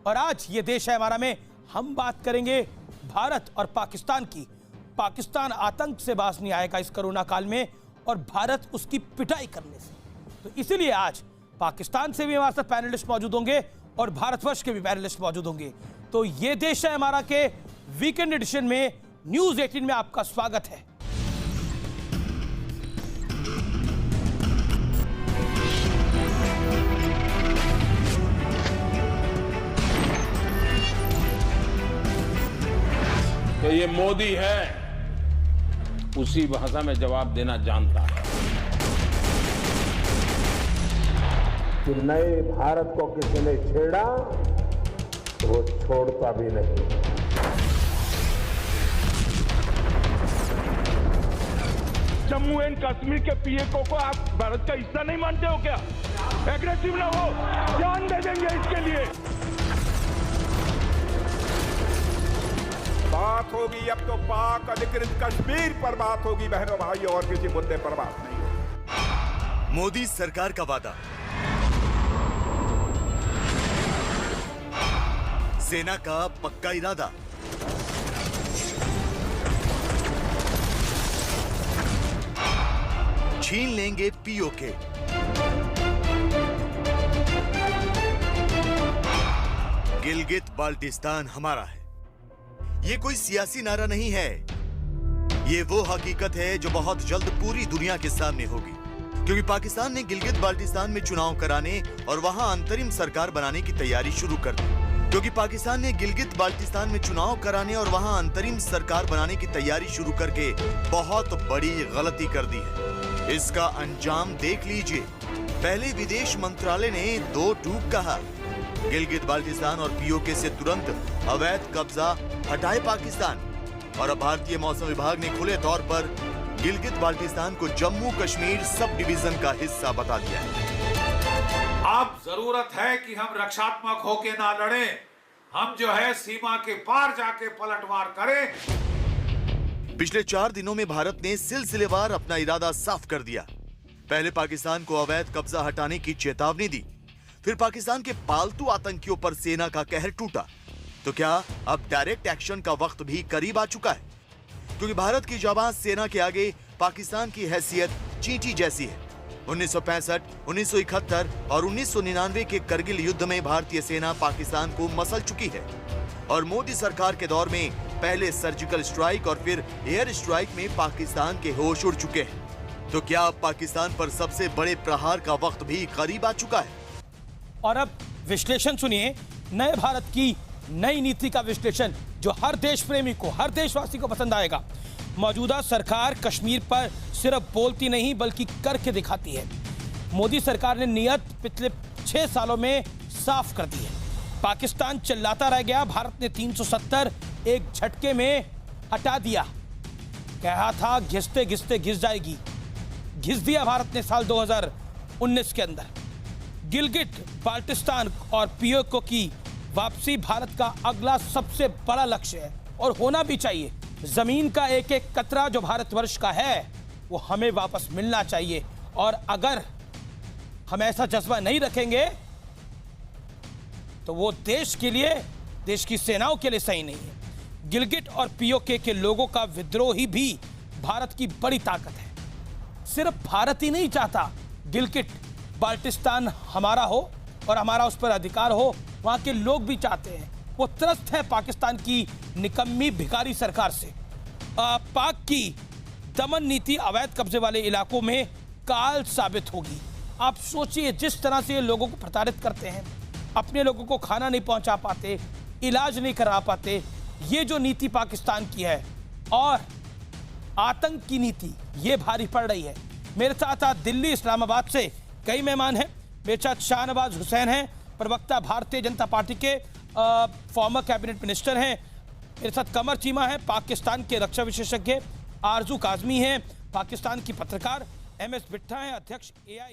और आज ये देश है हमारा में हम बात करेंगे भारत और पाकिस्तान की। पाकिस्तान आतंक से बाज नहीं आएगा इस कोरोना काल में और भारत उसकी पिटाई करने से। तो इसीलिए आज पाकिस्तान से भी हमारे साथ पैनलिस्ट मौजूद होंगे और भारतवर्ष के भी पैनलिस्ट मौजूद होंगे। तो ये देश है हमारा के वीकेंड एडिशन में न्यूज़ 18 में आपका स्वागत है। तो ये मोदी है, उसी भाषा में जवाब देना जानता है कि नए भारत को किसी ने छेड़ा तो वो छोड़ता भी नहीं। जम्मू एंड कश्मीर के पीएको को आप भारत का हिस्सा नहीं मानते हो क्या? एग्रेसिव ना हो, जान दे देंगे इसके लिए। बात होगी अब तो पाक अधिकृत कश्मीर पर बात होगी बहनों भाइयों, और किसी मुद्दे पर बात नहीं। मोदी सरकार का वादा, सेना का पक्का इरादा, छीन लेंगे पीओके, गिलगित बाल्टिस्तान हमारा है। ये कोई सियासी नारा नहीं है, ये वो हकीकत है जो बहुत जल्द पूरी दुनिया के सामने होगी, क्योंकि पाकिस्तान ने गिलगित बाल्टिस्तान में चुनाव कराने और वहां अंतरिम सरकार बनाने की तैयारी शुरू कर दी। क्योंकि पाकिस्तान ने गिलगित बाल्टिस्तान में चुनाव कराने और वहां अंतरिम सरकार बनाने की तैयारी शुरू करके बहुत बड़ी गलती कर दी है। इसका अंजाम देख लीजिए। पहले विदेश मंत्रालय ने दो टूक कहा, गिलगित बाल्टिस्तान और पीओके से तुरंत अवैध कब्जा हटाए पाकिस्तान, और अब भारतीय मौसम विभाग ने खुले तौर पर गिलगित बाल्टिस्तान को जम्मू कश्मीर सब डिवीजन का हिस्सा बता दिया है। अब जरूरत है कि हम रक्षात्मक होके ना लड़ें, हम जो है सीमा के पार जाके पलटवार करें। पिछले 4 दिनों में भारत ने सिलसिलेवार अपना इरादा साफ कर दिया। पहले पाकिस्तान को अवैध कब्जा हटाने की चेतावनी दी, फिर पाकिस्तान के पालतू आतंकियों पर सेना का कहर टूटा। तो क्या अब डायरेक्ट एक्शन का वक्त भी करीब आ चुका है? क्योंकि भारत की जाबाज सेना के आगे पाकिस्तान की हैसियत चींटी जैसी है। 1965, 1971 और 1999 के करगिल युद्ध में भारतीय सेना पाकिस्तान को मसल चुकी है, और मोदी सरकार के दौर में पहले सर्जिकल स्ट्राइक और फिर एयर स्ट्राइक में पाकिस्तान के होश उड़ चुके हैं। तो क्या अब पाकिस्तान पर सबसे बड़े प्रहार का वक्त भी करीब आ चुका है? और अब विश्लेषण सुनिए, नए भारत की नई नीति का विश्लेषण जो हर देश प्रेमी को, हर देशवासी को पसंद आएगा। मौजूदा सरकार कश्मीर पर सिर्फ बोलती नहीं बल्कि करके दिखाती है। मोदी सरकार ने नियत पिछले 6 सालों में साफ कर दी है। पाकिस्तान चिल्लाता रह गया, भारत ने 370 एक झटके में हटा दिया। कहा था घिसते घिसते घिस जाएगी, घिस दिया भारत ने साल 2019 के अंदर। गिलगिट बाल्टिस्तान और पीओके की वापसी भारत का अगला सबसे बड़ा लक्ष्य है और होना भी चाहिए। जमीन का एक एक कतरा जो भारतवर्ष का है वो हमें वापस मिलना चाहिए, और अगर हम ऐसा जज्बा नहीं रखेंगे तो वो देश के लिए, देश की सेनाओं के लिए सही नहीं है। गिलगिट और पीओके के लोगों का विद्रोह ही भी भारत की बड़ी ताकत है। सिर्फ भारत ही नहीं चाहता गिलगिट बाल्टिस्तान हमारा हो और हमारा उस पर अधिकार हो, वहां के लोग भी चाहते हैं। वो त्रस्त है पाकिस्तान की निकम्मी भिखारी सरकार से। पाक की दमन नीति अवैध कब्जे वाले इलाकों में काल साबित होगी। आप सोचिए, जिस तरह से ये लोगों को प्रताड़ित करते हैं, अपने लोगों को खाना नहीं पहुंचा पाते, इलाज नहीं करा पाते, ये जो नीति पाकिस्तान की है, और आतंक की नीति, ये भारी पड़ रही है। मेरे साथ आज दिल्ली इस्लामाबाद से कई मेहमान हैं। मेरे साथ शाहनवाज हुसैन हैं, प्रवक्ता भारतीय जनता पार्टी के, फॉर्मर कैबिनेट मिनिस्टर हैं। मेरे साथ कमर चीमा है, पाकिस्तान के रक्षा विशेषज्ञ। आरजू काजमी हैं, पाकिस्तान की पत्रकार। MS बिट्ठा हैं, अध्यक्ष AI